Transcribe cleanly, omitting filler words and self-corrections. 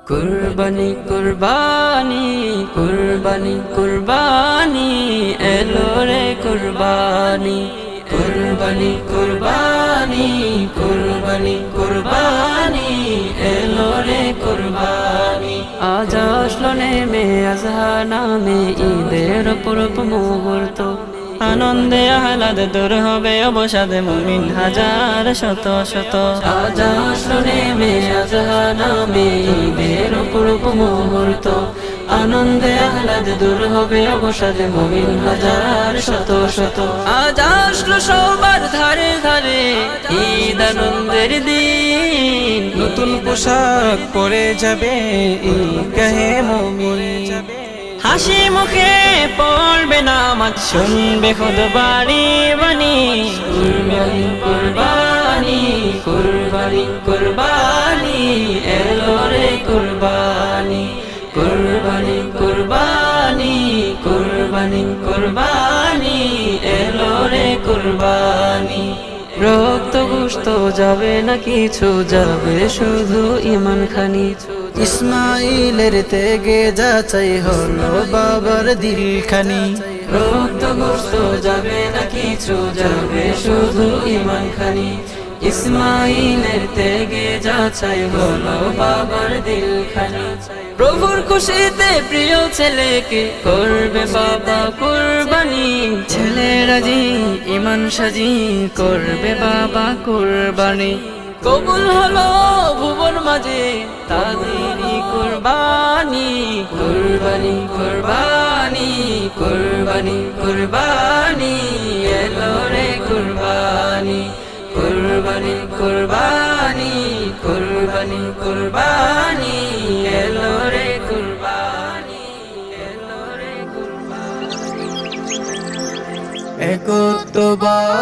কুরবানি কুরবানি কুরবানি কুরবানি এলো রে কুরবানি কুরবানি কুরবানি কুরবানি কুরবানি এলো রে কুরবানি আজ আসলো নেমে আজহার নামে ঈদের পূর্ব মুহূর্ত আনন্দে আহ্লাদে দূর হবে অবসাদে মুমিন হাজার শত শত আজ আসলো নেমে আজহার নামে ঈদের পূর্ব মুহূর্ত আনন্দে আহ্লাদে দূর হবে অবসাদে মুমিন হাজার শত শত আজ আসলো সবার ধারে ধারে ঈদ আনন্দের দিন নতুন পোশাক পরে যাবে ঈদগাহে মুমিন হাসি মুখে পড়বে নামাজ শুনবে খুতবারি বাণী কুরবানি কুরবানি কুরবানি কুরবানি এলো রে কুরবানি কুরবানি কুরবানি কুরবানি কুরবানি এলো রে কুরবানি রক্ত গোশত যাবে না কিছু যাবে শুধু ঈমান খানি ইসমাইলের তেগে যাচাই হলো বাবার দিলখানি রক্ত গোশত যাবে না কিছু যাবে শুধু ঈমান খানি ইসমাইলের তেগে যাচাই হলো বাবার দিলখানি প্রভুর খুশিতে প্রিয় ছেলেকে করবে বাবা কুরবানি ছেলে রাজি ঈমান সাজি করবে বাবা কুরবানি কবুল হলো ভুবন মাঝে তাদেরই কুরবানি কুরবানি কুরবানি কুরবানি কুরবানি এলো রে কুরবানি কুরবানি কুরবানি কুরবানি কুরবানি এলো রে কুরবানি এলো রে কুরবানি একত্ববাদ